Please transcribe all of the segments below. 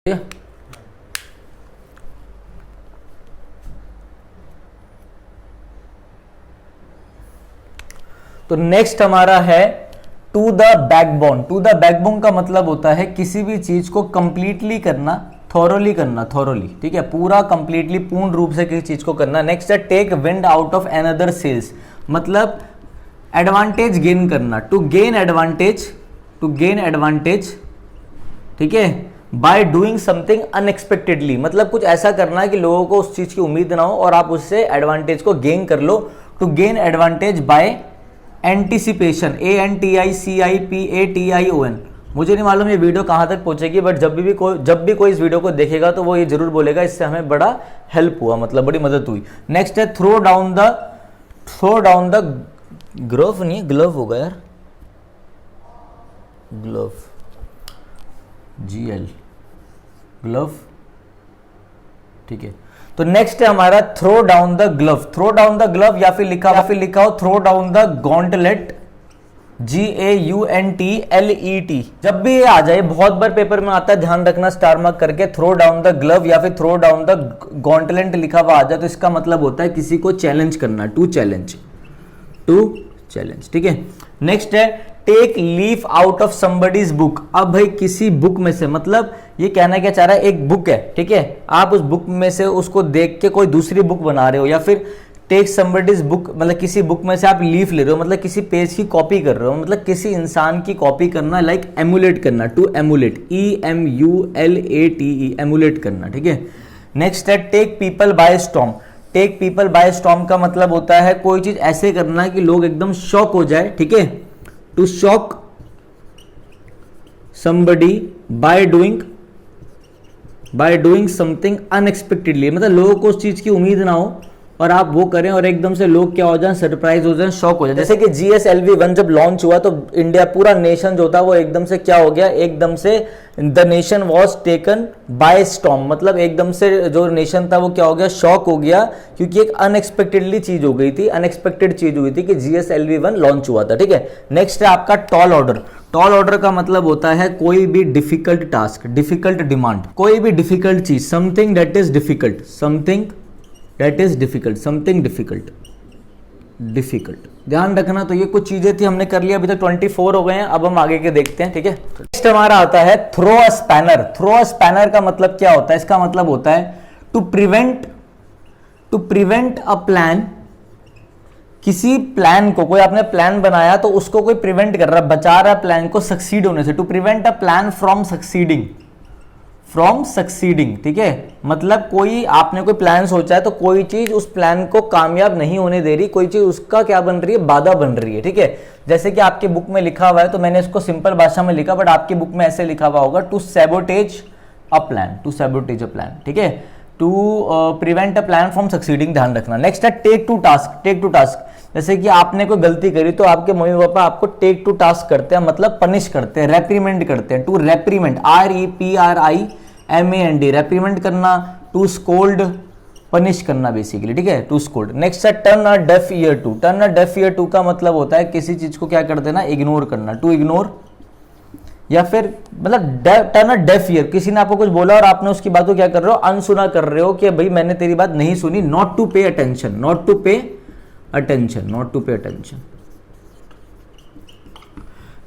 ठीक है। तो नेक्स्ट हमारा है to the backbone. To the backbone का मतलब होता है किसी भी चीज को कंप्लीटली करना, थॉरोली करना, थॉरोली, ठीक है, पूरा कंप्लीटली पूर्ण रूप से किसी चीज को करना। नेक्स्ट है take wind out of another sails, मतलब एडवांटेज गेन करना, to gain advantage, to gain advantage, ठीक है, बाय डूइंग समथिंग अनएक्सपेक्टेडली, मतलब कुछ ऐसा करना है कि लोगों को उस चीज की उम्मीद ना हो और आप उससे एडवांटेज को गेन कर लो। To gain advantage by anticipation, ANTICIPATION। मुझे नहीं मालूम ये वीडियो कहाँ तक पहुंचेगी, बट जब भी कोई इस वीडियो को देखेगा तो वो ये जरूर बोलेगा इससे हमें बड़ा हेल्प हुआ, मतलब बड़ी मदद हुई। नेक्स्ट है थ्रो डाउन द ग्लोव, नहीं ग्लव होगा यार, ग्लव, GL, ग्लव, ठीक है। तो नेक्स्ट है हमारा throw down the glove. Throw down the glove या फिर लिखा हो throw down the gauntlet, GAUNTLET। जब भी ये आ जाए, बहुत बार पेपर में आता है, ध्यान रखना स्टार मार्क करके, थ्रो डाउन द ग्लव या फिर थ्रो डाउन द गॉन्टलेट लिखा हुआ आ जाए तो इसका मतलब होता है किसी को चैलेंज करना, टू चैलेंज, ठीक है। नेक्स्ट है take leaf out of somebody's book. अब भाई किसी बुक में से, मतलब ये कहना क्या चाह रहा है, एक बुक है, ठीक है, आप उस बुक में से उसको देख के कोई दूसरी बुक बना रहे हो, या फिर टेक समबडीज बुक, मतलब किसी बुक में से आप लीफ ले रहे हो, मतलब किसी पेज की कॉपी कर रहे हो, मतलब किसी इंसान की कॉपी करना, लाइक एमुलेट करना, टू एमुलेट, EMULATE, एमुलेट करना, ठीक है। नेक्स्ट है take people by storm. Take people by storm का मतलब होता है कोई चीज ऐसे करना कि लोग एकदम शॉक हो जाए, ठीक है, to shock somebody by doing something unexpectedly, मतलब लोगों को उस चीज की उम्मीद ना हो और आप वो करें और एकदम से लोग क्या हो जाएं, सरप्राइज हो जाएं, शॉक हो जाए। जैसे कि GSLV-1 जब लॉन्च हुआ तो इंडिया, पूरा नेशन जो था वो एकदम से क्या हो गया, एकदम से the nation was taken by storm, मतलब एकदम से जो नेशन था वो क्या हो गया, शॉक हो गया, क्योंकि एक अनएक्सपेक्टेडली चीज हो गई थी, अनएक्सपेक्टेड चीज हुई थी कि GSLV-1 लॉन्च हुआ था, ठीक है। नेक्स्ट है आपका टॉल ऑर्डर। टॉल ऑर्डर का मतलब होता है कोई भी डिफिकल्ट टास्क, डिफिकल्ट डिमांड, कोई भी डिफिकल्ट चीज, something that is difficult, something that is difficult, something difficult, difficult, ध्यान रखना। तो ये कुछ चीजें थी, हमने कर लिया, अभी तक 24 हो गए हैं, अब हम आगे के देखते हैं, ठीक है। नेक्स्ट हमारा आता है थ्रो अ स्पैनर। थ्रो अ स्पैनर का मतलब क्या होता है, इसका मतलब होता है टू प्रिवेंट अ प्लान, किसी प्लान को, कोई आपने प्लान बनाया तो उसको कोई प्रिवेंट कर रहा है, बचा रहा है प्लान को सक्सीड होने से, to prevent a plan from succeeding, ठीक है। मतलब कोई आपने कोई प्लान सोचा है तो कोई चीज उस प्लान को कामयाब नहीं होने दे रही, कोई चीज उसका क्या बन रही है, बाधा बन रही है, ठीक है। जैसे कि आपके बुक में लिखा हुआ है, तो मैंने इसको सिंपल भाषा में लिखा, बट आपकी बुक में ऐसे लिखा हुआ होगा टू सैबोटेज अ प्लान, ठीक है, to prevent a plan from succeeding, ध्यान रखना। नेक्स्ट है टेक टू टास्क। जैसे कि आपने कोई गलती करी तो आपके मम्मी पापा आपको टेक टू टास्क करते हैं, मतलब पनिश करते हैं, रेप्रीमेंड करते हैं, टू रेप्रीमेंड, REPRIMAND, रेप्रीमेंड करना, टू स्कोल्ड, पनिश करना बेसिकली, ठीक है, टू स्कोल्ड। नेक्स्ट है turn a deaf ear to. Turn a deaf ear to का मतलब होता है किसी चीज को क्या कर देना, इग्नोर करना, टू इग्नोर, या फिर मतलब टर्न अ डेफ ईयर, किसी ने आपको कुछ बोला और आपने उसकी बात को क्या कर रहे हो, अनसुना कर रहे हो, कि भाई मैंने तेरी बात नहीं सुनी, not to pay attention,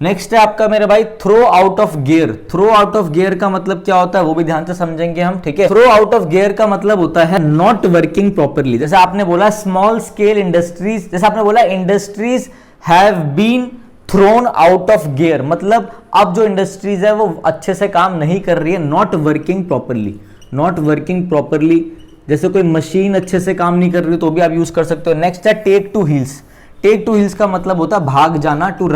next है आपका मेरे भाई throw out of gear. Throw out of gear का मतलब क्या होता है वो भी ध्यान से समझेंगे हम, ठीक है। थ्रो आउट ऑफ गियर का मतलब होता है नॉट वर्किंग प्रॉपरली। जैसे आपने बोला स्मॉल स्केल इंडस्ट्रीज, जैसे आपने बोला industries have been thrown out of gear, मतलब अब जो इंडस्ट्रीज है वो अच्छे से काम नहीं कर रही है, नॉट वर्किंग प्रॉपरली, जैसे कोई मशीन अच्छे से काम नहीं कर रही तो भी आप यूज कर सकते हो। नेक्स्ट है टेक टू हील्स का मतलब होता है भाग जाना, टू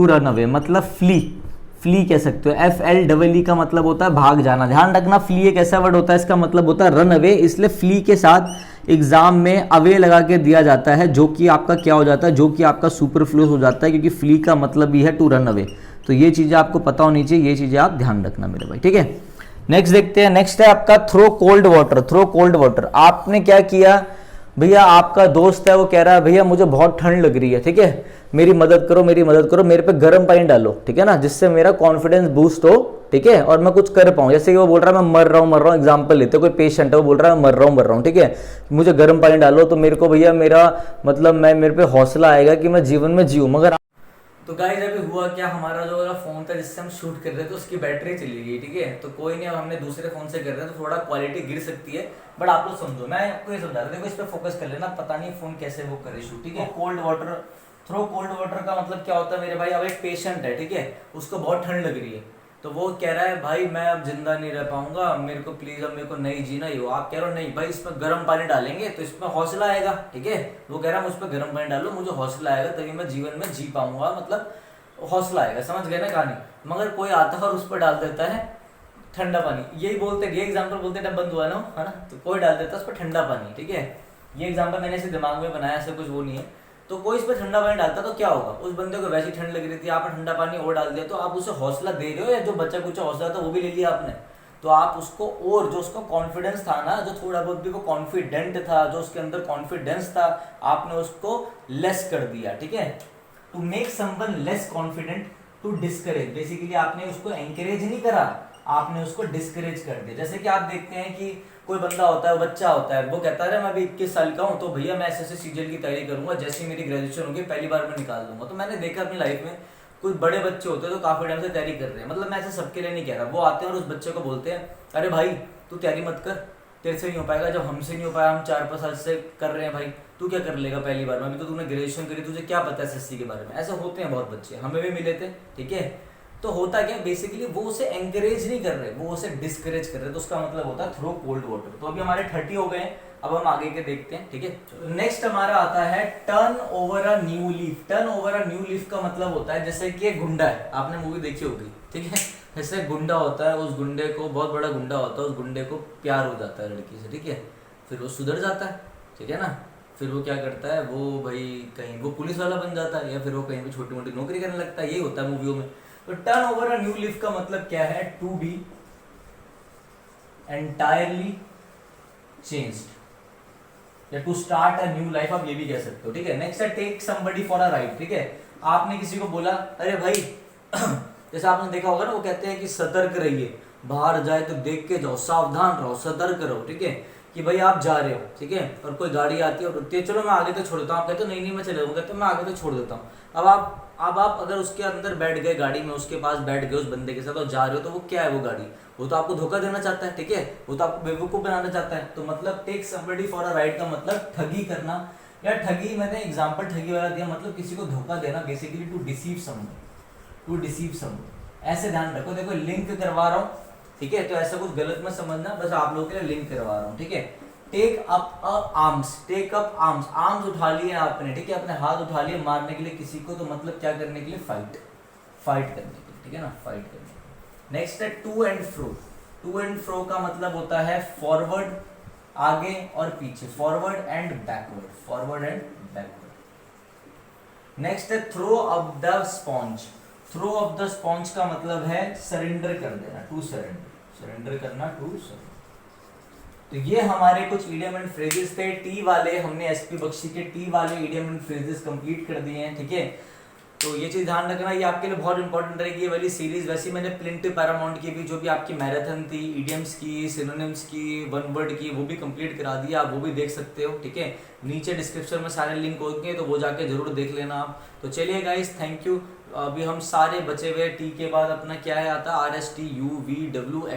रन अवे, मतलब फ्ली कह सकते हो, FLEE का मतलब होता है भाग जाना। ध्यान रखना फ्ली एक ऐसा वर्ड होता है, इसका मतलब होता है रन अवे, इसलिए फ्ली के साथ एग्जाम में अवे लगा के दिया जाता है, जो कि आपका क्या हो जाता है, जो कि आपका सुपरफ्लूअस हो जाता है, क्योंकि फ्ली का मतलब ही है टू रन अवे। तो ये चीजें आपको पता होनी चाहिए, ये चीजें आप ध्यान रखना मेरे भाई, ठीक है। नेक्स्ट देखते हैं। नेक्स्ट है आपका थ्रो कोल्ड वाटर। आपने क्या किया, भैया आपका दोस्त है वो कह रहा है भैया मुझे बहुत ठंड लग रही है, ठीक है, मेरी मदद करो, मेरे पे गर्म पानी डालो, ठीक है ना, जिससे मेरा कॉन्फिडेंस बूस्ट हो, ठीक है, और मैं कुछ कर पाऊँ। जैसे कि वो बोल रहा है मैं मर रहा हूँ, एग्जाम्पल लेते हैं, कोई पेशेंट है वो बोल रहा है मैं मर रहा हूँ, ठीक है, मुझे गर्म पानी डालो, तो मेरे को भैया मेरा मतलब मैं मेरे पे हौसला आएगा कि मैं जीवन में जीऊँ। मगर तो गाइस अभी हुआ क्या, हमारा जो वाला फोन था जिससे हम शूट कर रहे थे उसकी बैटरी चली गई, ठीक है, तो कोई नहीं, अब हमने दूसरे फोन से कर रहे हैं तो थोड़ा क्वालिटी गिर सकती है, बट आप लोग समझो, मैं आपको ये समझा रहा हूँ, देखो इस पर फोकस कर लेना, पता नहीं फोन कैसे वो करे शूट, ठीक है। Cold water, throw cold water का मतलब क्या होता है मेरे भाई, अब एक पेशेंट है, ठीक है, उसको बहुत ठंड लग रही है, तो वो कह रहा है भाई मैं अब जिंदा नहीं रह पाऊंगा, मेरे को प्लीज अब मेरे को नहीं जीना ही हो, आप कह रहे हो नहीं भाई इसमें गर्म पानी डालेंगे तो इसमें हौसला आएगा, ठीक है, वो कह रहा है मुझ पर गर्म पानी डालो, मुझे हौसला आएगा तभी मैं जीवन में जी पाऊंगा, मतलब हौसला आएगा, समझ गए ना कहानी। मगर कोई आता है और उस पर डाल देता है ठंडा पानी, यही बोलते, ये एग्जांपल बोलते हैं बंद हुआ ना, है ना, तो कोई डाल देता है उस पर ठंडा पानी, ठीक है, ये एग्जांपल मैंने ऐसे दिमाग में बनाया, ऐसे कुछ वो नहीं है, तो कोई इस पर ठंडा पानी डालता तो क्या होगा, उस बंदे को वैसी ठंड लग रही थी, आपने ठंडा पानी और डाल दिया, तो आप उसे हौसला दे रहे हो, या जो बच्चा कुछ हौसला था वो भी ले लिया आपने, तो आप उसको, और जो उसका कॉन्फिडेंस था ना, जो थोड़ा बहुत भी वो कॉन्फिडेंट था, जो उसके अंदर कॉन्फिडेंस था, आपने उसको लेस कर दिया, ठीक है, to make someone less confident, to discourage, basically आपने उसको एंकरेज नहीं करा, आपने उसको डिस्करेज कर दिया। जैसे कि आप देखते हैं कि कोई बंदा होता है, बच्चा होता है, वो कहता है मैं अभी 21 साल का हूँ, तो भैया मैं ऐसे सीजीएल की तैयारी करूंगा, जैसे मेरी ग्रेजुएशन होगी पहली बार मैं निकाल दूंगा। तो मैंने देखा अपनी लाइफ में कुछ बड़े बच्चे होते हैं तो काफी टाइम से तैयारी कर रहे हैं, मतलब मैं ऐसे सबके लिए नहीं कह रहा, वो आते हैं और उस बच्चे को बोलते हैं अरे भाई तू तैयारी मत कर, तेरे से नहीं हो पाएगा, जब हमसे नहीं हो पाया, हम 4-5 साल से कर रहे हैं भाई, तू क्या कर लेगा पहली बार में, अभी तो तूने ग्रेजुएशन करी, तुझे क्या पता है एसएससी के बारे में। ऐसे होते हैं बहुत बच्चे, हमें भी मिले थे, ठीक है, तो होता क्या बेसिकली वो उसे एंकरेज नहीं कर रहे, वो उसे डिस्करेज कर रहे, तो उसका मतलब होता है थ्रो कोल्ड वाटर। तो अभी हमारे 30 हो गए हैं, अब हम आगे के देखते हैं, ठीक है। नेक्स्ट हमारा आता है turn over a new leaf. Turn over a new leaf का मतलब होता है जैसे कि एक गुंडा है, आपने मूवी देखी होगी, ठीक है, जैसे गुंडा होता है, उस गुंडे को, बहुत बड़ा गुंडा होता है, उस गुंडे को प्यार हो जाता है लड़की से, ठीक है, फिर वो सुधर जाता है, ठीक है ना, फिर वो क्या करता है, वो भाई कहीं वो पुलिस वाला बन जाता है, या फिर वो कहीं भी छोटी मोटी नौकरी करने लगता है, यही होता है मूवियों में। तो turn over a new leaf का मतलब क्या है, टू बी एंटायरली चेंज्ड, या to start a new life, आप ये भी कह सकते हो, ठीक है। नेक्स्ट है take somebody for a ride, ठीक है, आपने किसी को बोला अरे भाई जैसे आपने देखा होगा ना, वो कहते हैं कि सतर्क रहिए, बाहर जाए तो देख के जाओ, सावधान रहो, सतर्क रहो, ठीक है, कि भाई आप जा रहे हो, ठीक है, और कोई गाड़ी आती है और रुकती है, चलो मैं आगे तो छोड़ देता हूँ, आप कहते हो नहीं नहीं मैं चले जाऊँ, कहते हो मैं आगे तो छोड़ देता हूँ। अब आप अगर उसके अंदर बैठ गए गाड़ी में, उसके पास बैठ गए उस बंदे के साथ और जा रहे हो, तो वो क्या है, वो गाड़ी, वो तो आपको धोखा देना चाहता है, ठीक है, वो तो आपको बेवकूफ बनाना चाहता है। तो मतलब take somebody for a ride का मतलब ठगी करना, या ठगी, मैंने एग्जांपल ठगी वाला दिया, मतलब किसी को धोखा देना, basically to deceive someone, to deceive someone. ऐसे ध्यान रखो, देखो लिंक करवा रहा हूँ, ठीक है, तो ऐसा कुछ गलत मत समझना, बस आप लोगों के लिए लिंक करवा रहा हूँ, ठीक है। Take up arms, take up arms, arms उठा लिए आपने, ठीक है, अपने हाथ उठा लिए मारने के लिए किसी को, तो मतलब क्या करने के लिए, फाइट, फाइट करने के लिए, ठीक है ना, फाइट करने के लिए। नेक्स्ट है to and fro. To and fro का मतलब होता है फॉरवर्ड, आगे और पीछे, forward and backward, forward and backward. Next है throw up the sponge. Throw up the sponge का मतलब है सरेंडर कर देना, टू सरेंडर, सरेंडर करना, टू सरेंडर। तो ये हमारे कुछ इडियम एंड फ्रेजेस थे, टी वाले, हमने एसपी बख्शी के टी वाले इडियम एंड फ्रेजेस कंप्लीट कर दिए हैं, ठीक है। तो ये चीज ध्यान रखना, ये आपके लिए बहुत इंपॉर्टेंट रहेगी ये वाली सीरीज। वैसे मैंने प्लिंट पैरामाउंट की भी जो भी आपकी मैराथन थी, इडियम्स की, सिनोनिम्स की, वन वर्ड की, वो भी कंप्लीट करा दी, आप वो भी देख सकते हो, ठीक है। नीचे डिस्क्रिप्शन में सारे लिंक होंगे, तो वो जाके जरूर देख लेना आप। तो चलिए गाइस, थैंक यू। अभी हम सारे बचे हुए टी के बाद अपना क्या है आता, RSTUVWXYZ,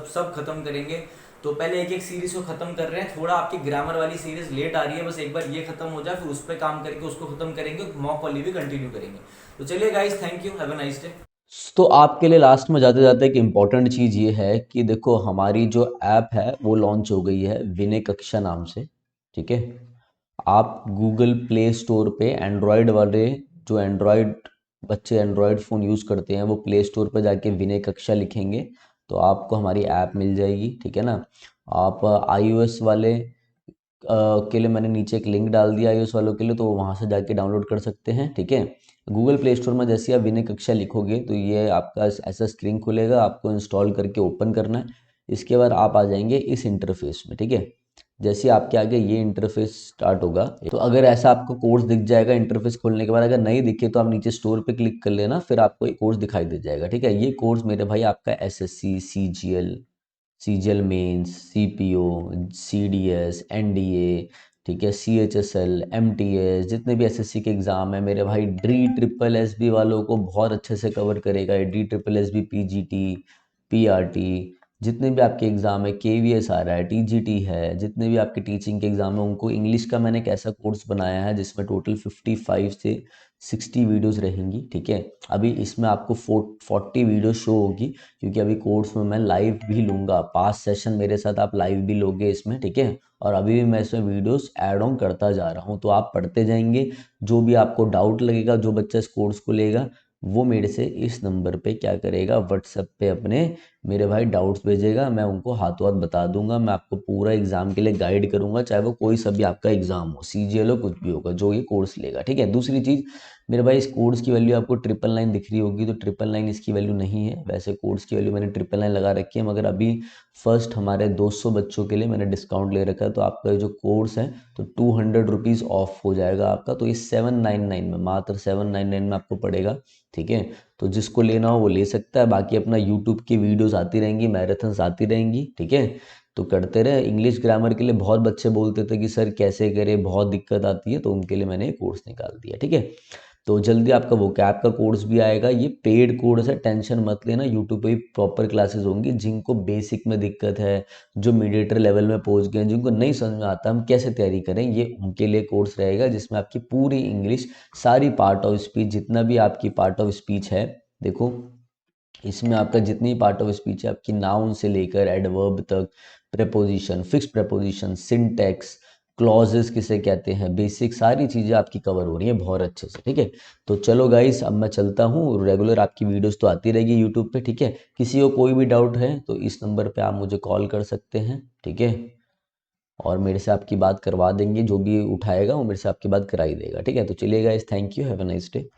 सब खत्म करेंगे। तो पहले एक एक सीरीज को खत्म कर रहे हैं, थोड़ा आपकी ग्रामर वाली सीरीज लेट आ रही है, बस एक बार ये खत्म हो जाए, फिर उस पर काम करके उसको खत्म करेंगे, मॉक वाली भी कंटिन्यू करेंगे। तो चलिए guys, thank you, have a nice day. तो आपके लिए लास्ट में जाते जाते एक इम्पॉर्टेंट चीज़ ये है कि देखो हमारी जो ऐप है वो लॉन्च हो गई है विनय कक्षा नाम से, ठीक है। आप गूगल प्ले स्टोर पे एंड्रॉयड वाले, जो एंड्रॉयड बच्चे एंड्रॉयड फ़ोन यूज़ करते हैं, वो प्ले स्टोर पे जाके विनय कक्षा लिखेंगे तो आपको हमारी ऐप मिल जाएगी, ठीक है ना। आप iOS वाले के लिए मैंने नीचे एक लिंक डाल दिया iOS वालों के लिए, तो वहाँ से जाके डाउनलोड कर सकते हैं, ठीक है। गूगल प्ले स्टोर में जैसे आप विनय कक्षा लिखोगे तो ये आपका ऐसा स्क्रीन खुलेगा, आपको इंस्टॉल करके ओपन करना है। इसके बाद आप आ जाएंगे इस इंटरफेस में, ठीक है। जैसे आपके आगे ये इंटरफेस स्टार्ट होगा, तो अगर ऐसा आपको कोर्स दिख जाएगा इंटरफेस खोलने के बाद, अगर नहीं दिखे तो आप नीचे स्टोर पे क्लिक कर लेना, फिर आपको एक कोर्स दिखाई दे जाएगा। ठीक है, ये कोर्स मेरे भाई आपका SSC, CGL, CGL mains, CPO, CDS, NDA, ठीक है, सीएचएसएल, एमटीएस, जितने भी एसएससी के एग्ज़ाम है मेरे भाई, डी ट्रिपल एसबी वालों को बहुत अच्छे से कवर करेगा। D triple SB, PGT, PRT, जितने भी आपके एग्ज़ाम है, केवीएस आ रहा है, टीजीटी है, जितने भी आपके टीचिंग के एग्ज़ाम है उनको इंग्लिश का मैंने एक ऐसा कोर्स बनाया है जिसमें टोटल 55 से 60 वीडियोस रहेंगी। ठीक है, अभी इसमें आपको 40 वीडियो शो होगी, क्योंकि अभी कोर्स में मैं लाइव भी लूँगा, 5 सेशन मेरे साथ आप लाइव भी लोगे इसमें। ठीक है, और अभी भी मैं इसमें वीडियोस ऐड ऑन करता जा रहा हूँ, तो आप पढ़ते जाएंगे। जो भी आपको डाउट लगेगा, जो बच्चा इस कोर्स को लेगा वो मेरे से इस नंबर पे क्या करेगा, व्हाट्सएप पे अपने मेरे भाई डाउट्स भेजेगा, मैं उनको हाथों हाथ बता दूंगा। मैं आपको पूरा एग्जाम के लिए गाइड करूंगा, चाहे वो कोई सा भी आपका एग्जाम हो, सीजीएल हो, कुछ भी होगा, जो ये कोर्स लेगा। ठीक है, दूसरी चीज़ मेरे भाई, इस कोर्स की वैल्यू आपको 999 दिख रही होगी, तो 999 इसकी वैल्यू नहीं है। वैसे कोर्स की वैल्यू मैंने 999 लगा रखी है, मगर अभी फर्स्ट हमारे 200 बच्चों के लिए मैंने डिस्काउंट ले रखा है, तो आपका जो कोर्स है तो 200 रुपीज़ ऑफ हो जाएगा आपका, तो ये 799 में, मात्र 799 में आपको पड़ेगा। ठीक है, तो जिसको लेना हो वो ले सकता है। बाकी अपना यूट्यूब की वीडियोस आती रहेंगी, मैराथन्स आती रहेंगी। ठीक है, तो करते रहे। इंग्लिश ग्रामर के लिए बहुत बच्चे बोलते थे कि सर कैसे करें, बहुत दिक्कत आती है, तो उनके लिए मैंने कोर्स निकाल दिया। ठीक है, तो जल्दी आपका वो कैप का कोर्स भी आएगा। ये पेड कोर्स है, टेंशन मत लेना, यूट्यूब पे भी प्रॉपर क्लासेस होंगी। जिनको बेसिक में दिक्कत है, जो मीडिएटर लेवल में पहुंच गए हैं, जिनको नहीं समझ में आता हम कैसे तैयारी करें, ये उनके लिए कोर्स रहेगा, जिसमें आपकी पूरी इंग्लिश, सारी पार्ट ऑफ स्पीच, जितना भी आपकी पार्ट ऑफ स्पीच है, देखो इसमें आपका जितनी पार्ट ऑफ स्पीच है, आपकी नाउन से लेकर एडवर्ब तक, preposition, fix preposition, syntax, clauses किसे कहते हैं, बेसिक सारी चीज़ें आपकी कवर हो रही हैं बहुत अच्छे से। ठीक है, तो चलो गाइस, अब मैं चलता हूँ। रेगुलर आपकी वीडियोस तो आती रहेगी यूट्यूब पे। ठीक है, किसी को कोई भी डाउट है तो इस नंबर पे आप मुझे कॉल कर सकते हैं। ठीक है, और मेरे से आपकी बात करवा देंगे, जो भी उठाएगा वो मेरे से आपकी बात कराई देगा। ठीक है, तो चलिए guys, thank you, have a nice day.